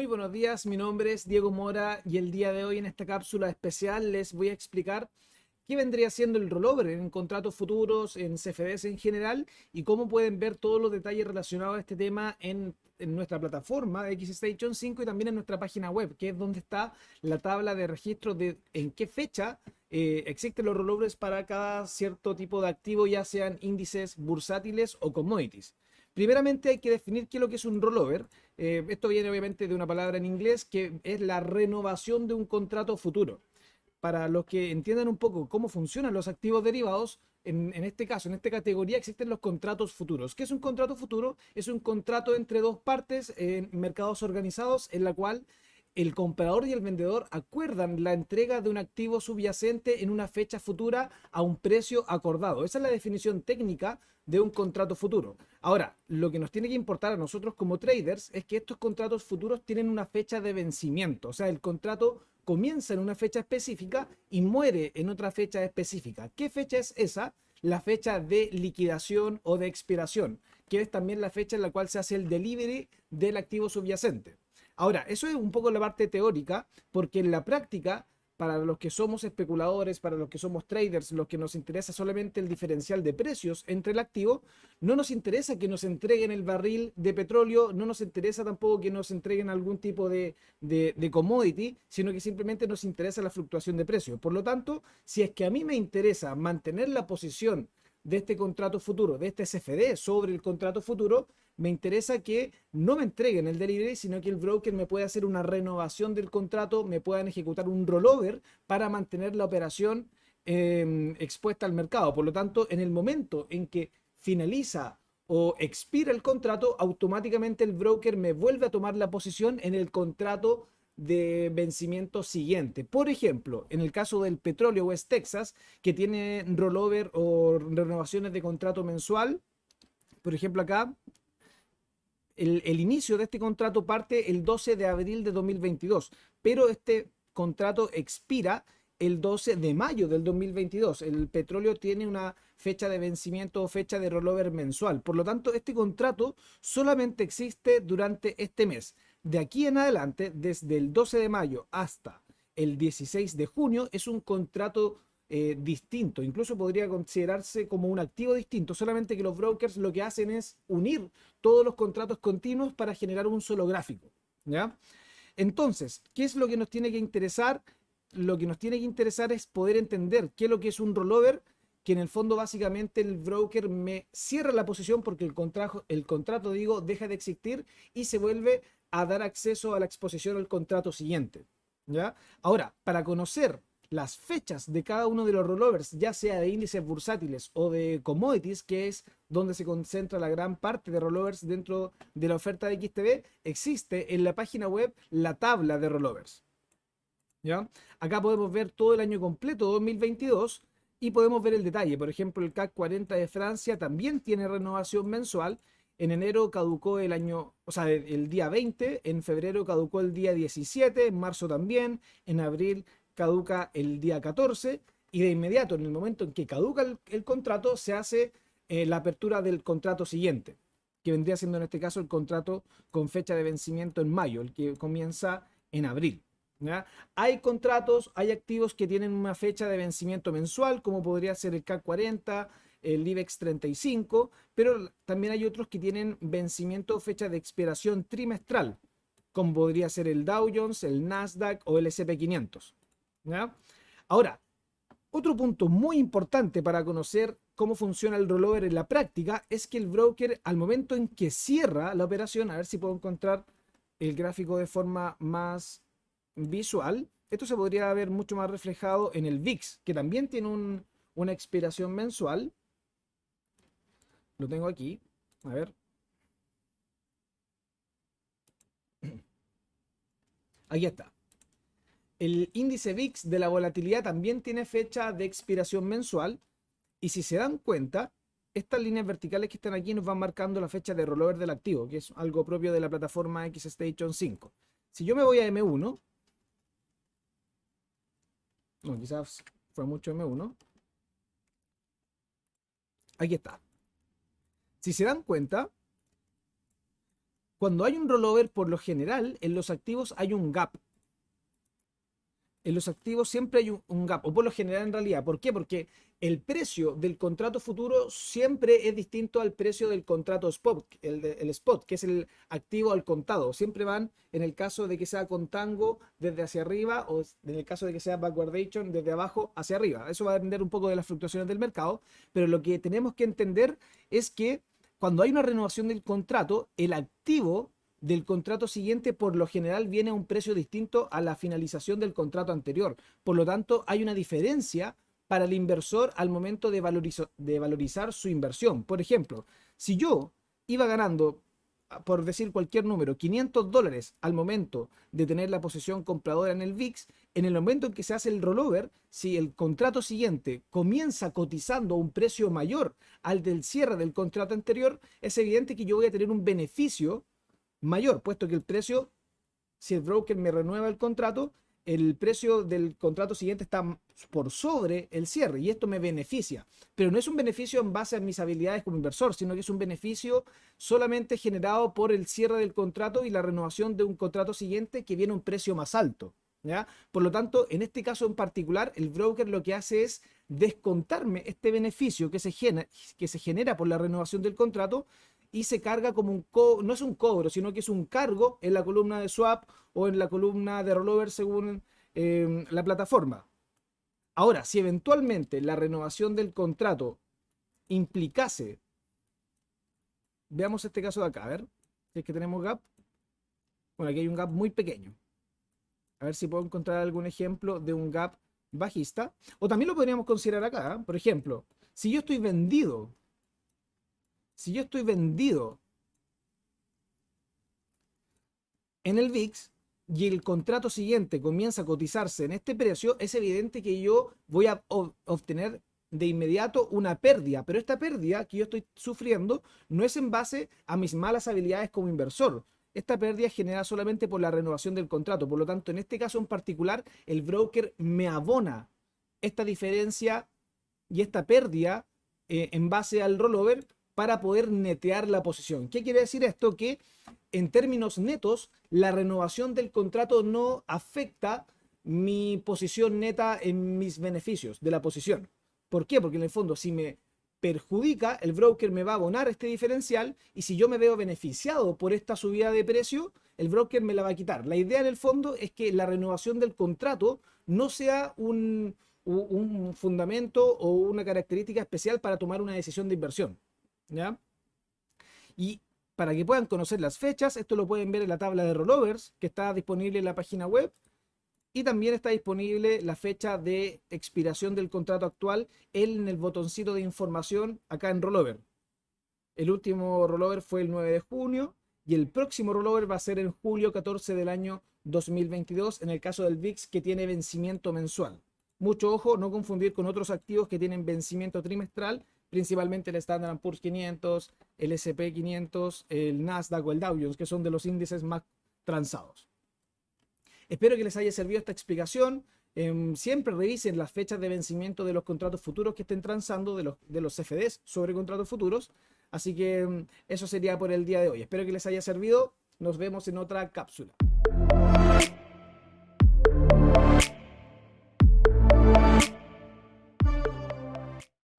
Muy buenos días, mi nombre es Diego Mora y el día de hoy en esta cápsula especial les voy a explicar qué vendría siendo el rollover en contratos futuros, en CFDs en general y cómo pueden ver todos los detalles relacionados a este tema en nuestra plataforma de XStation 5 y también en nuestra página web, que es donde está la tabla de registro de en qué fecha existen los rollovers para cada cierto tipo de activo, ya sean índices bursátiles o commodities. Primeramente hay que definir qué es lo que es un rollover. Esto viene obviamente de una palabra en inglés que es la renovación de un contrato futuro. Para los que entiendan un poco cómo funcionan los activos derivados, en este caso, en esta categoría existen los contratos futuros. ¿Qué es un contrato futuro? Es un contrato entre dos partes en mercados organizados en la cual el comprador y el vendedor acuerdan la entrega de un activo subyacente en una fecha futura a un precio acordado. Esa es la definición técnica de un contrato futuro. Ahora, lo que nos tiene que importar a nosotros como traders es que estos contratos futuros tienen una fecha de vencimiento. O sea, el contrato comienza en una fecha específica y muere en otra fecha específica. ¿Qué fecha es esa? La fecha de liquidación o de expiración, que es también la fecha en la cual se hace el delivery del activo subyacente. Ahora, eso es un poco la parte teórica, porque en la práctica, para los que somos especuladores, para los que somos traders, los que nos interesa solamente el diferencial de precios entre el activo, no nos interesa que nos entreguen el barril de petróleo, no nos interesa tampoco que nos entreguen algún tipo de commodity, sino que simplemente nos interesa la fluctuación de precios. Por lo tanto, si es que a mí me interesa mantener la posición de este contrato futuro, de este CFD sobre el contrato futuro, me interesa que no me entreguen el delivery, sino que el broker me pueda hacer una renovación del contrato, me puedan ejecutar un rollover para mantener la operación expuesta al mercado. Por lo tanto, en el momento en que finaliza o expira el contrato, automáticamente el broker me vuelve a tomar la posición en el contrato de vencimiento siguiente. Por ejemplo, en el caso del petróleo West Texas, que tiene rollover o renovaciones de contrato mensual, por ejemplo acá, el inicio de este contrato parte el 12 de abril de 2022, pero este contrato expira el 12 de mayo del 2022. El petróleo tiene una fecha de vencimiento o fecha de rollover mensual. Por lo tanto, este contrato solamente existe durante este mes. De aquí en adelante, desde el 12 de mayo hasta el 16 de junio, es un contrato distinto, incluso podría considerarse como un activo distinto, solamente que los brokers lo que hacen es unir todos los contratos continuos para generar un solo gráfico, ¿ya? Entonces, ¿qué es lo que nos tiene que interesar? Lo que nos tiene que interesar es poder entender qué es lo que es un rollover, que en el fondo básicamente el broker me cierra la posición porque el contrato digo, deja de existir y se vuelve a dar acceso a la exposición al contrato siguiente, ¿ya? Ahora, para conocer las fechas de cada uno de los rollovers, ya sea de índices bursátiles o de commodities, que es donde se concentra la gran parte de rollovers dentro de la oferta de XTB, existe en la página web la tabla de rollovers. ¿Ya? Acá podemos ver todo el año completo 2022 y podemos ver el detalle. Por ejemplo, el CAC 40 de Francia también tiene renovación mensual. En enero caducó el año, o sea, el día 20, en febrero caducó el día 17, en marzo también, en abril caduca el día 14 y de inmediato, en el momento en que caduca el contrato, se hace la apertura del contrato siguiente, que vendría siendo en este caso el contrato con fecha de vencimiento en mayo, el que comienza en abril. ¿Ya? Hay contratos, hay activos que tienen una fecha de vencimiento mensual, como podría ser el CAC 40, el IBEX 35, pero también hay otros que tienen vencimiento o fecha de expiración trimestral, como podría ser el Dow Jones, el Nasdaq o el S&P 500. ¿Ya? Ahora, otro punto muy importante para conocer cómo funciona el rollover en la práctica es que el broker, al momento en que cierra la operación, a ver si puedo encontrar el gráfico de forma más visual, esto se podría ver mucho más reflejado en el VIX, que también tiene una expiración mensual. Lo tengo aquí. A ver, aquí está. El índice VIX de la volatilidad también tiene fecha de expiración mensual. Y si se dan cuenta, estas líneas verticales que están aquí nos van marcando la fecha de rollover del activo, que es algo propio de la plataforma XStation 5. Si yo me voy a M1, no, quizás fue mucho M1, aquí está. Si se dan cuenta, Cuando hay un rollover, por lo general, en los activos hay un gap. En los activos siempre hay un gap, o por lo general en realidad. ¿Por qué? Porque el precio del contrato futuro siempre es distinto al precio del contrato spot, el spot, que es el activo al contado. Siempre van, en el caso de que sea contango, desde hacia arriba, o en el caso de que sea backwardation, desde abajo hacia arriba. Eso va a depender un poco de las fluctuaciones del mercado, pero lo que tenemos que entender es que cuando hay una renovación del contrato, el activo del contrato siguiente por lo general viene a un precio distinto a la finalización del contrato anterior. Por lo tanto, hay una diferencia para el inversor al momento de valorizar su inversión. Por ejemplo, si yo iba ganando, por decir cualquier número, $500 al momento de tener la posición compradora en el VIX, en el momento en que se hace el rollover, si el contrato siguiente comienza cotizando a un precio mayor al del cierre del contrato anterior, es evidente que yo voy a tener un beneficio mayor, puesto que el precio, si el broker me renueva el contrato, el precio del contrato siguiente está por sobre el cierre y esto me beneficia. Pero no es un beneficio en base a mis habilidades como inversor, sino que es un beneficio solamente generado por el cierre del contrato y la renovación de un contrato siguiente que viene a un precio más alto. ¿Ya? Por lo tanto, en este caso en particular, el broker lo que hace es descontarme este beneficio que se genera por la renovación del contrato y se carga como un no es un cobro, sino que es un cargo en la columna de swap o en la columna de rollover según la plataforma. Ahora, si eventualmente la renovación del contrato implicase, veamos este caso de acá, a ver, si es que tenemos gap. Bueno, aquí hay un gap muy pequeño. A ver si puedo encontrar algún ejemplo de un gap bajista. O también lo podríamos considerar acá, ¿eh? Por ejemplo, si yo estoy vendido en el VIX y el contrato siguiente comienza a cotizarse en este precio, es evidente que yo voy a obtener de inmediato una pérdida, pero esta pérdida que yo estoy sufriendo no es en base a mis malas habilidades como inversor. Esta pérdida es generada solamente por la renovación del contrato. Por lo tanto, en este caso en particular, el broker me abona esta diferencia y esta pérdida en base al rollover para poder netear la posición. ¿Qué quiere decir esto? Que en términos netos, la renovación del contrato no afecta mi posición neta en mis beneficios de la posición. ¿Por qué? Porque en el fondo, si me perjudica, el broker me va a abonar este diferencial y si yo me veo beneficiado por esta subida de precio, el broker me la va a quitar. La idea en el fondo es que la renovación del contrato no sea un fundamento o una característica especial para tomar una decisión de inversión. ¿Ya? Y para que puedan conocer las fechas, esto lo pueden ver en la tabla de rollovers que está disponible en la página web. Y también está disponible la fecha de expiración del contrato actual en el botoncito de información acá en rollover. El último rollover fue el 9 de junio y el próximo rollover va a ser en julio 14 del año 2022 en el caso del VIX que tiene vencimiento mensual. Mucho ojo, no confundir con otros activos que tienen vencimiento trimestral, principalmente el Standard & Poor's 500, el S&P 500, el Nasdaq o el Dow Jones, que son de los índices más transados. Espero que les haya servido esta explicación. Siempre revisen las fechas de vencimiento de los contratos futuros que estén transando, de los CFDs sobre contratos futuros. Así que eso sería por el día de hoy. Espero que les haya servido. Nos vemos en otra cápsula.